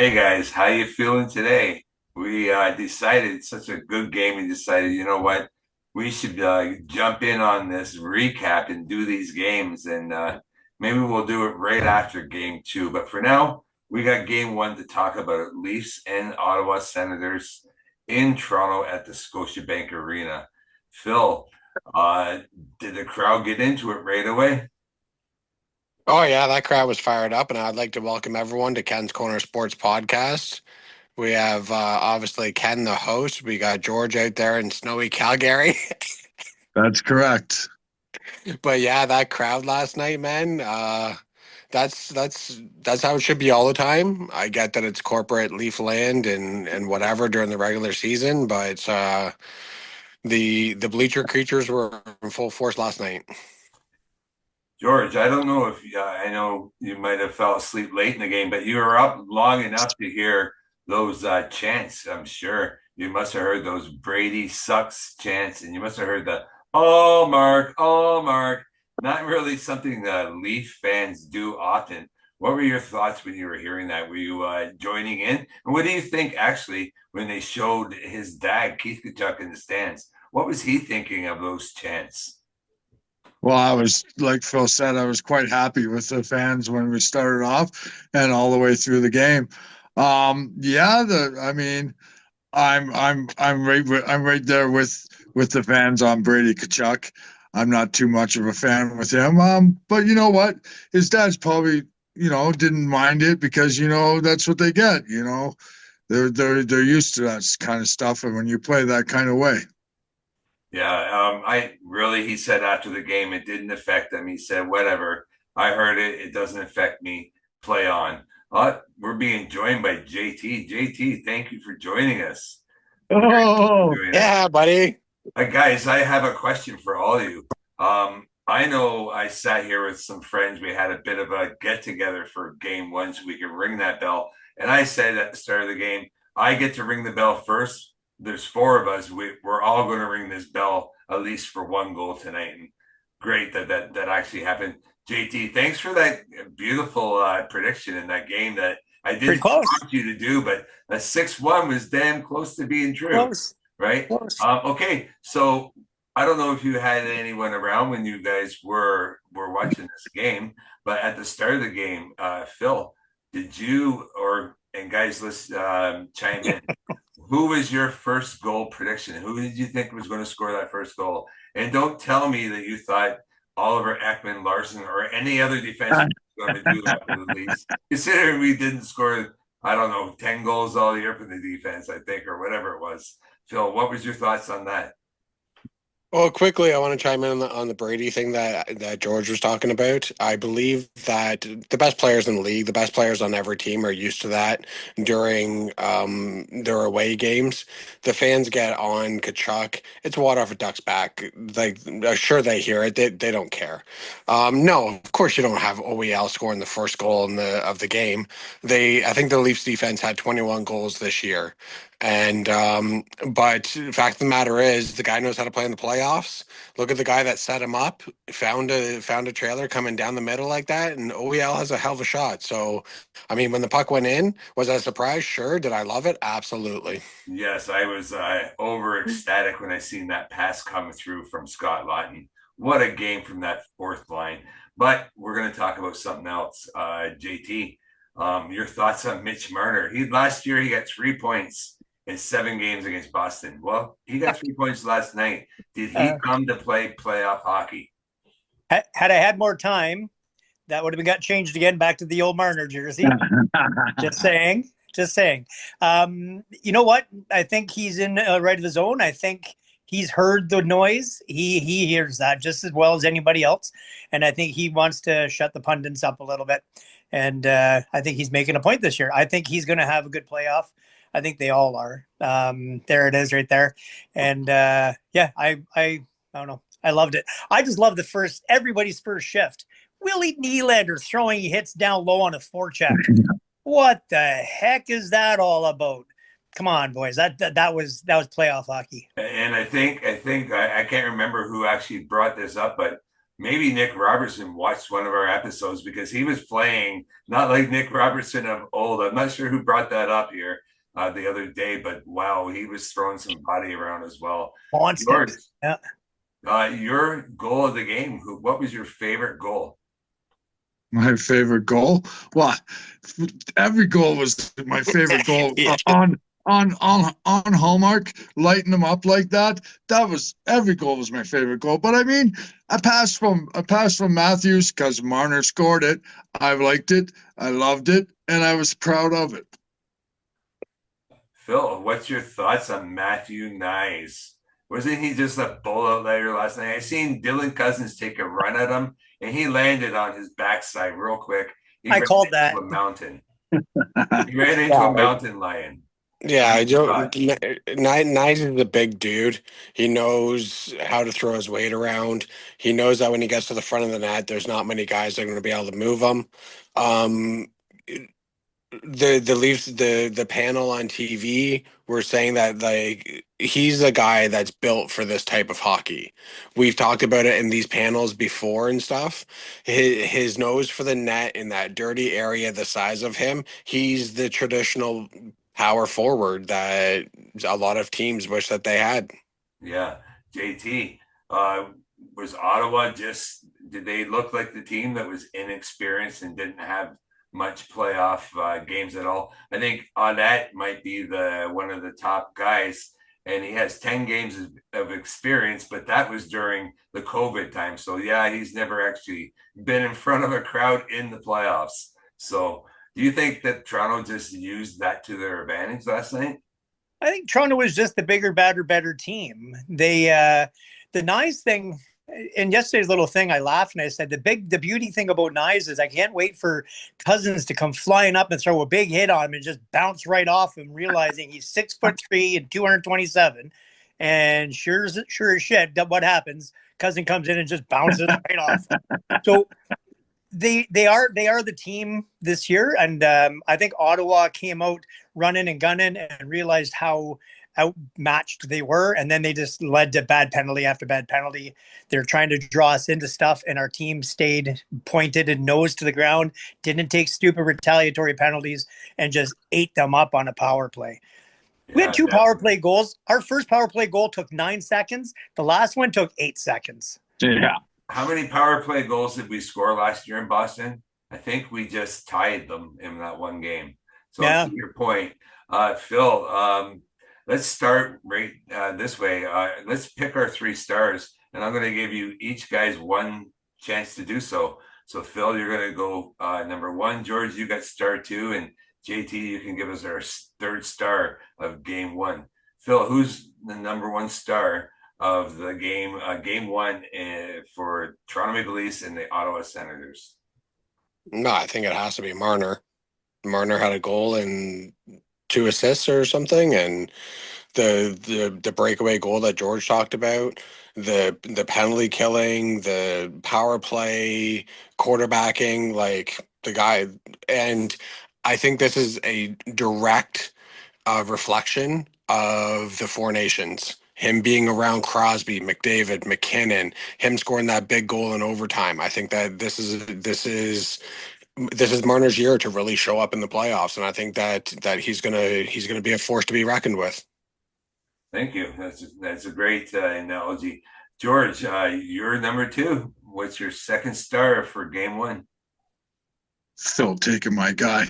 Hey guys, how you feeling today? We decided it's such a good game. We decided, you know what, we should jump in on this recap and do these games, and maybe we'll do it right after game two. But for now, we got game one to talk about: Leafs and Ottawa Senators in Toronto at the Scotiabank Arena. Phil, uh, did the crowd get into it right away? Oh yeah, that crowd was fired up, and I'd like to welcome everyone to Ken's Corner Sports Podcast. We have obviously Ken, the host. We got George out there in snowy Calgary. That's correct. But yeah, that crowd last night, man. That's how it should be all the time. I get that it's corporate Leaf land and whatever during the regular season, but the bleacher creatures were in full force last night. George, I don't know if I know you might have fell asleep late in the game, but you were up long enough to hear those chants. I'm sure you must have heard those Brady sucks chants, and you must have heard the oh Mark." Not really something that Leaf fans do often. What were your thoughts when you were hearing that? Were you joining in? And what do you think actually when they showed his dad, Keith Tkachuk, in the stands? What was he thinking of those chants? Well, I was, like Phil said, I was quite happy with the fans when we started off and all the way through the game. Yeah, I mean, I'm right there with the fans on Brady Kachuk. I'm not too much of a fan with him. But you know what? His dad's probably, didn't mind it because that's what they get. They're used to that kind of stuff, and when you play that kind of way. Yeah, I really, he said after the game, it didn't affect him. He said, whatever, I heard it. It doesn't affect me. Play on. We're being joined by JT. JT, thank you for joining us. Oh, Doing us. Yeah, buddy. Guys, I have a question for all of you. I know I sat here with some friends. We had a bit of a get together for game one so we could ring that bell. And I said at the start of the game, I get to ring the bell first. There's four of us. We're all going to ring this bell at least for one goal tonight. And great that actually happened. JT, thanks for that beautiful prediction in that game that I Pretty didn't close. want you to do, but a 6-1 was damn close to being true, Close. right? Close. Okay, so I don't know if you had anyone around when you guys were watching this game, but at the start of the game, Phil, did you or and guys, let's chime in. Who was your first goal prediction? Who did you think was going to score that first goal? And don't tell me that you thought Oliver Ekman-Larsson or any other defenseman was going to do that for the Leafs, considering we didn't score, I don't know, 10 goals all year for the defense, I think, or whatever it was. Phil, what was your thoughts on that? Well, quickly, I want to chime in on the Brady thing that George was talking about. I believe that the best players in the league, the best players on every team, are used to that during their away games. The fans get on Kachuk. It's water off a duck's back. Like, sure, they hear it. They don't care. No, of course you don't have OEL scoring the first goal in the of the game. I think the Leafs defense had 21 goals this year. And but the fact of the matter is, the guy knows how to play in the playoffs. Look at the guy that set him up, found a trailer coming down the middle like that, and OEL has a hell of a shot. So, I mean, when the puck went in, was I surprised? Sure. Did I love it? Absolutely. Yes, I was over ecstatic when I seen that pass come through from Scott Laughton. What a game from that fourth line. But we're going to talk about something else. JT, your thoughts on Mitch Marner? Last year he got 3 points in 7 games against Boston. Well, he got 3 points last night. Did he Uh, come to play playoff hockey? had I had more time, that would have been got changed again back to the old Marner jersey. Just saying. Just saying. You know what? I think he's in right of his own. I think he's heard the noise. He hears that just as well as anybody else, and I think he wants to shut the pundits up a little bit. And I think he's making a point this year. I think he's going to have a good playoff. I think they all are. There it is, right there. And yeah, I don't know. I loved it. I just love everybody's first shift. Willie Nylander throwing hits down low on a forecheck. What the heck is that all about? Come on, boys. That was playoff hockey. And I think I can't remember who actually brought this up, but maybe Nick Robertson watched one of our episodes because he was playing not like Nick Robertson of old. I'm not sure who brought that up here the other day, but wow, he was throwing some body around as well. Constant. Yeah. Your goal of the game, what was your favorite goal? My favorite goal? Well, every goal was my favorite goal. Yeah. On Hallmark, lighting them up like that. That was every goal was my favorite goal. But I mean, I passed from Matthews because Marner scored it. I liked it, I loved it, and I was proud of it. Phil, what's your thoughts on Matthew Nyes? Wasn't he just a bullet later last night? I seen Dylan Cousins take a run at him, and he landed on his backside real quick. He I ran called into that. a mountain. He ran into a mountain lion. Yeah, I don't. God. Knight is a big dude. He knows how to throw his weight around. He knows that when he gets to the front of the net, there's not many guys that are going to be able to move him. Um, the Leafs the panel on TV were saying that like he's a guy that's built for this type of hockey. We've talked about it in these panels before and stuff. His nose for the net in that dirty area, the size of him, he's the traditional power forward that a lot of teams wish that they had. Yeah, JT. Was Ottawa just? Did they look like the team that was inexperienced and didn't have much playoff games at all? I think Audette might be the one of the top guys, and he has 10 games of experience, but that was during the COVID time. So yeah, he's never actually been in front of a crowd in the playoffs. So do you think that Toronto just used that to their advantage last night? I think Toronto was just the bigger, better team. They, the nice thing, in yesterday's little thing, I laughed and I said, the beauty thing about Nyes is I can't wait for Cousins to come flying up and throw a big hit on him and just bounce right off him, realizing he's 6'3" and 227. And sure as shit, what happens? Cousin comes in and just bounces right off. So they are the team this year, and I think Ottawa came out running and gunning and realized how outmatched they were, and then they just led to bad penalty after bad penalty. They're trying to draw us into stuff, and our team stayed pointed and nose to the ground, didn't take stupid retaliatory penalties, and just ate them up on a power play. We had two power play goals. Our first power play goal took 9 seconds. The last one took 8 seconds. Yeah. How many power play goals did we score last year in Boston? I think we just tied them in that one game. So Yeah. to your point, Phil, let's start right this way. Let's pick our 3 stars, and I'm going to give you each guys one chance to do so. So Phil, you're going to go number 1. George, you got star 2, and JT, you can give us our 3rd star of game 1. Phil, who's the number 1 star of the game 1 for Toronto Maple Leafs and the Ottawa Senators? No, I think it has to be Marner. Marner had a goal and 2 assists or something, and the breakaway goal that George talked about, the penalty killing, the power play, quarterbacking, like the guy. And I think this is a direct reflection of the Four Nations. Him being around Crosby, McDavid, McKinnon, him scoring that big goal in overtime. I think that this is Marner's year to really show up in the playoffs, and I think that he's gonna be a force to be reckoned with. Thank you. That's a great analogy. George, you're number 2. What's your 2nd star for game 1? Phil taking my guy.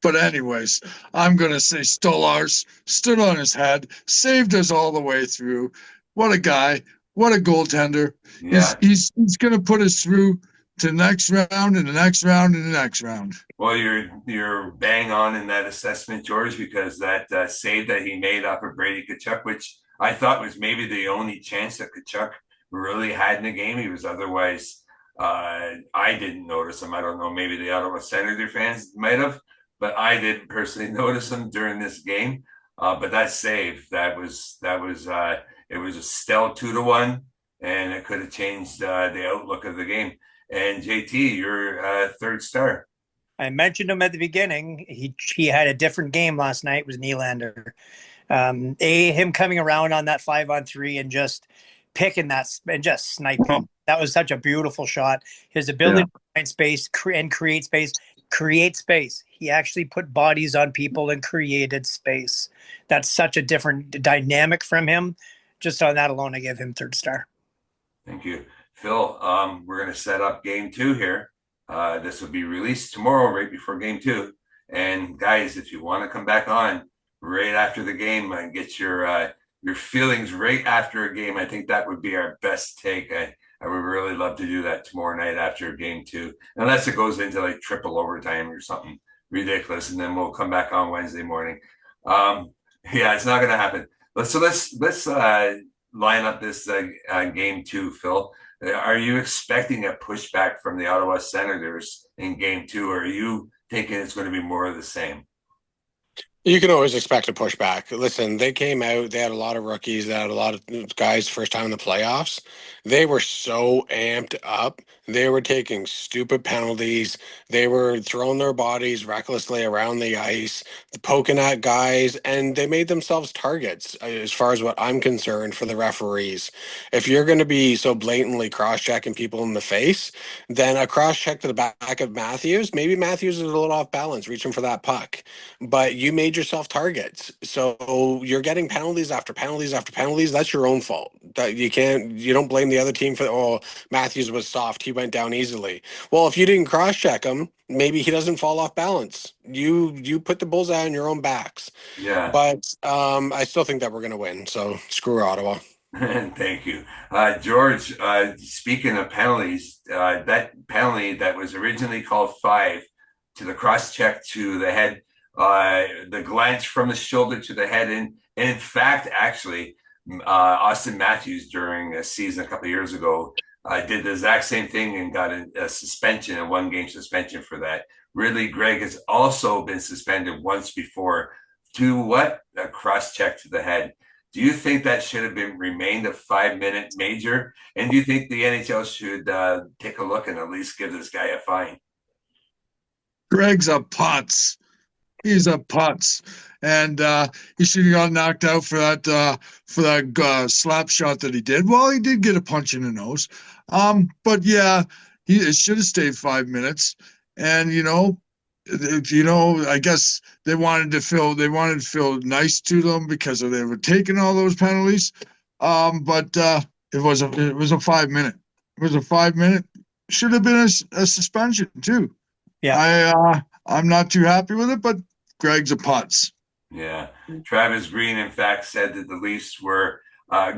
But anyways, I'm going to say Stolarz stood on his head, saved us all the way through. What a guy. What a goaltender. Yeah. He's going to put us through to the next round and the next round and the next round. Well, you're bang on in that assessment, George, because that save that he made off of Brady Tkachuk, which I thought was maybe the only chance that Tkachuk really had in the game. He was otherwise, I didn't notice him. I don't know, maybe the Ottawa Senator fans might have, but I didn't personally notice him during this game. But that save, it was a still 2-1, and it could have changed the outlook of the game. And JT, your 3rd star. I mentioned him at the beginning. He had a different game last night. It was Nylander. Him coming around on that 5-on-3 and just picking that and just sniping. That was such a beautiful shot. His ability to find space and create space. He actually put bodies on people and created space. That's such a different dynamic from him. Just on that alone, I give him 3rd star. Thank you. Phil, we're going to set up game 2 here. This will be released tomorrow, right before game 2. And guys, if you want to come back on right after the game and get your feelings right after a game, I think that would be our best take. I would really love to do that tomorrow night after game 2, unless it goes into like triple overtime or something ridiculous, and then we'll come back on Wednesday morning. Yeah, it's not going to happen. So let's line up this game 2, Phil. Are you expecting a pushback from the Ottawa Senators in game 2, or are you thinking it's going to be more of the same? You can always expect a pushback. Listen, they came out, they had a lot of rookies, they had a lot of guys first time in the playoffs. They were so amped up. They were taking stupid penalties. They were throwing their bodies recklessly around the ice, poking at guys, and they made themselves targets, as far as what I'm concerned, for the referees. If you're going to be so blatantly cross-checking people in the face, then a cross-check to the back of Matthews, maybe Matthews is a little off balance, reaching for that puck, but you made yourself targets. So you're getting penalties after penalties after penalties. That's your own fault. That you don't blame the other team for, oh, Matthews was soft, he went down easily. Well, if you didn't cross-check him, maybe he doesn't fall off balance. You put the bullseye on your own backs. Yeah. But I still think that we're going to win. So screw Ottawa. Thank you. George, speaking of penalties, that penalty that was originally called 5 to the cross-check to the head, the glance from the shoulder to the head. And in fact, actually, Auston Matthews during a season a couple of years ago did the exact same thing and got a suspension, a 1-game suspension for that. Ridley Gregg has also been suspended once before to what? A cross-check to the head. Do you think that should have been remained a 5-minute major? And do you think the NHL should take a look and at least give this guy a fine? Greg's a putz. He's a putz, and he should have got knocked out for that slap shot that he did. Well, he did get a punch in the nose, but yeah, it should have stayed 5 minutes. And I guess they wanted to feel nice to them because they were taking all those penalties. But it was a 5-minute. It was a 5-minute. Should have been a suspension too. Yeah. I'm not too happy with it, but Greg's a putz. Yeah. Travis Green, in fact, said that the Leafs were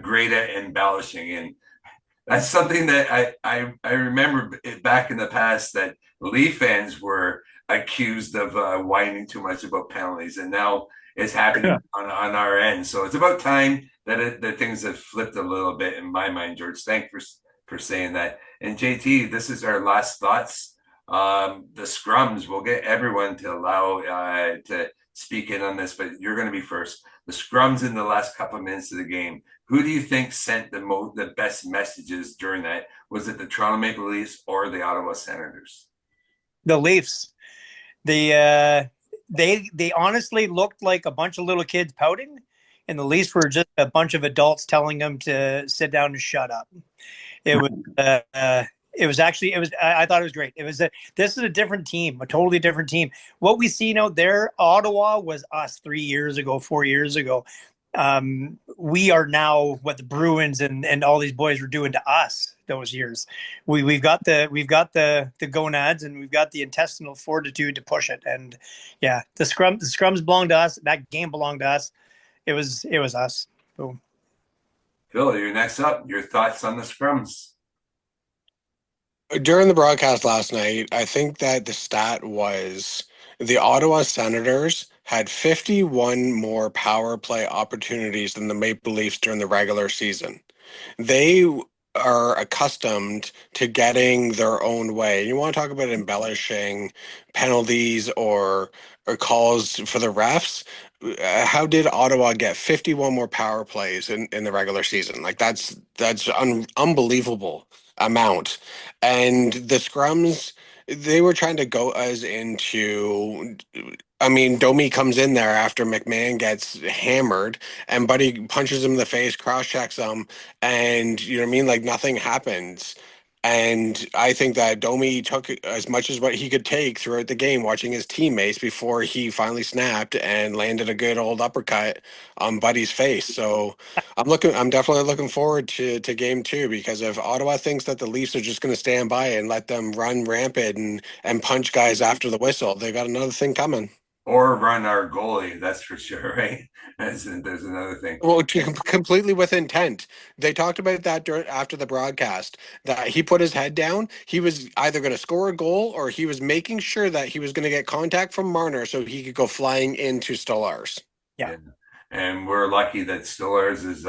great at embellishing. And that's something that I remember back in the past, that Leaf fans were accused of whining too much about penalties. And now it's happening on our end. So it's about time that things have flipped a little bit in my mind, George. Thanks for saying that. And JT, this is our last thoughts. The scrums, we'll get everyone to allow to speak in on this, but you're going to be first. The scrums in the last couple of minutes of the game, who do you think sent the best messages during that? Was it the Toronto Maple Leafs or the Ottawa Senators? The Leafs. They honestly looked like a bunch of little kids pouting, and the Leafs were just a bunch of adults telling them to sit down and shut up. It was I thought it was great. This is a different team, a totally different team. What we see out there, Ottawa was us 3 years ago, 4 years ago. We are now what the Bruins and all these boys were doing to us those years. We've got the gonads, and we've got the intestinal fortitude to push it. And yeah, the scrums belong to us. That game belonged to us. It was us. Boom. Phil, you're next up. Your thoughts on the scrums? During the broadcast last night, I think that the stat was the Ottawa Senators had 51 more power play opportunities than the Maple Leafs during the regular season. They are accustomed to getting their own way. You want to talk about embellishing penalties or calls for the refs? How did Ottawa get 51 more power plays in the regular season? Like that's unbelievable amount. And the scrums, they were trying to go us into, I mean, Domi comes in there after McMahon gets hammered, and Buddy punches him in the face, cross-checks him, and you know what I mean? Like nothing happens. And I think that Domi took as much as what he could take throughout the game, watching his teammates before he finally snapped and landed a good old uppercut on Buddy's face. So I'm definitely looking forward to game two, because if Ottawa thinks that the Leafs are just going to stand by and let them run rampant and punch guys after the whistle, they got another thing coming. Or run our goalie, that's for sure, right? There's another thing. Well, completely with intent. They talked about that after the broadcast, that he put his head down. He was either going to score a goal or he was making sure that he was going to get contact from Marner so he could go flying into Stolarz. Yeah. And we're lucky that Stolarz is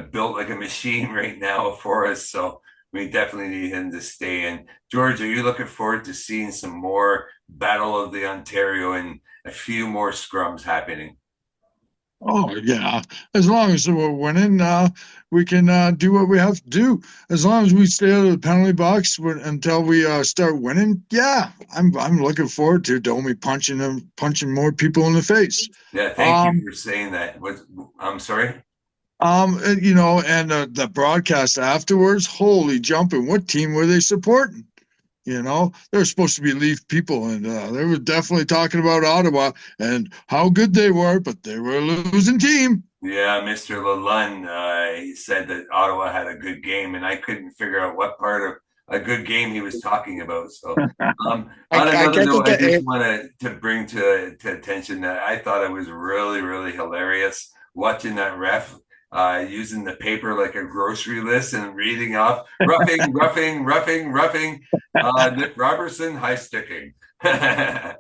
built like a machine right now for us. So we definitely need him to stay in. George, are you looking forward to seeing some more Battle of the Ontario and a few more scrums happening? Oh yeah, as long as we're winning, we can do what we have to do. As long as we stay out of the penalty box until we start winning, yeah, I'm looking forward to Domi punching more people in the face. Yeah, thank you for saying that. I'm sorry. And the broadcast afterwards, holy jumping! What team were they supporting? They're supposed to be Leaf people, and they were definitely talking about Ottawa and how good they were, but they were a losing team. Yeah, Mr. Lalonde, he said that Ottawa had a good game, and I couldn't figure out what part of a good game he was talking about. So, on I another get note, I that just want to bring to attention that I thought it was really, really hilarious watching that ref using the paper like a grocery list and reading off roughing, roughing, roughing, roughing. Nick Robertson, high sticking. Yeah,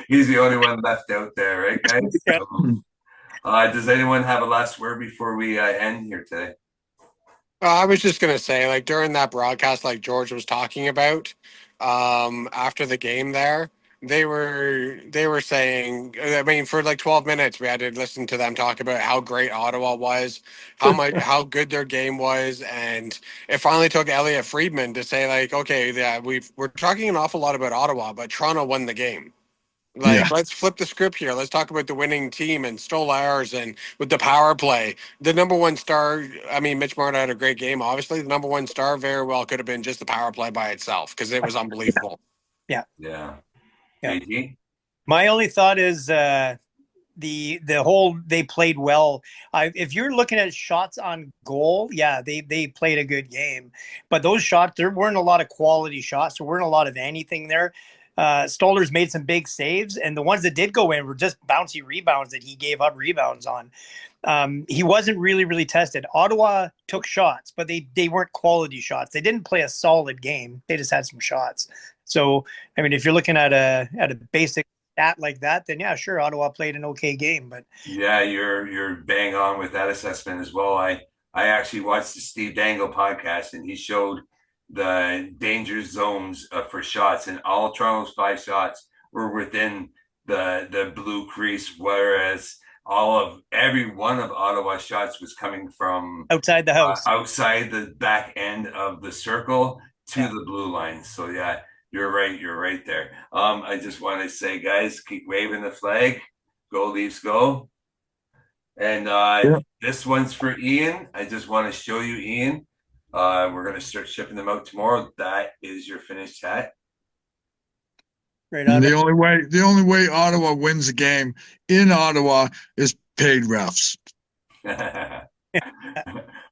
he's the only one left out there, right, guys? Yeah. So, does anyone have a last word before we end here today? I was just gonna say, like during that broadcast, like George was talking about, after the game there, they were saying, I mean, for like 12 minutes, we had to listen to them talk about how great Ottawa was, how good their game was, and it finally took Elliot Friedman to say, like, okay, yeah, we're talking an awful lot about Ottawa, but Toronto won the game. Yeah. Like, let's flip the script here. Let's talk about the winning team and Stolarz and with the power play. The number one star, I mean, Mitch Marner had a great game. Obviously, the number one star very well could have been just the power play by itself because it was unbelievable. Yeah. Yeah. Yeah. JT? My only thought is the whole they played well. If you're looking at shots on goal, yeah, they played a good game. But those shots, there weren't a lot of quality shots. There weren't a lot of anything there. Stolarz made some big saves, and the ones that did go in were just bouncy rebounds that he gave up rebounds on. He wasn't really tested. Ottawa took shots, but they weren't quality shots. They didn't play a solid game. They just had some shots. So, I mean, if you're looking at a basic stat like that, then yeah, sure, Ottawa played an okay game. But Yeah, you're bang on with that assessment as well. I actually watched the Steve Dangle podcast, and he showed the danger zones for shots, and all Toronto's 5 shots were within the blue crease, whereas every one of Ottawa's shots was coming from outside the house, outside the back end of the circle to yeah. the blue line. So yeah, you're right. You're right there. I just want to say, guys, keep waving the flag. Go Leafs, go! And this one's for Ian. I just want to show you, Ian. We're going to start shipping them out tomorrow. That is your finished hat. Right on. The only way Ottawa wins a game in Ottawa is paid refs.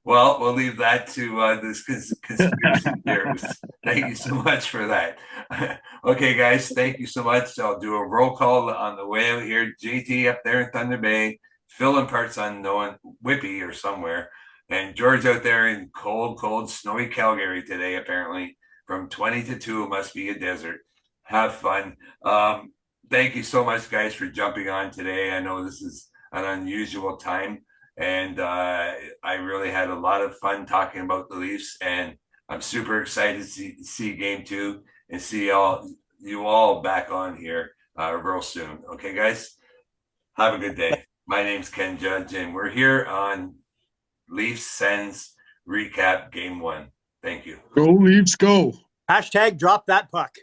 Well, we'll leave that to this conspiracy theorists. Thank you so much for that. Okay, guys, thank you so much. I'll do a roll call on the way out here. JT up there in Thunder Bay, Phil in parts unknown, Whippy or somewhere, and George out there in cold, snowy Calgary today, apparently. From 20 to 2, it must be a desert. Have fun. Thank you so much, guys, for jumping on today. I know this is an unusual time. And I really had a lot of fun talking about the Leafs, and I'm super excited to see game 2 and see you all back on here real soon. Okay, guys, have a good day. My name's Ken Judge, and we're here on Leafs Sens recap game 1. Thank you. Go Leafs, go! Hashtag drop that puck.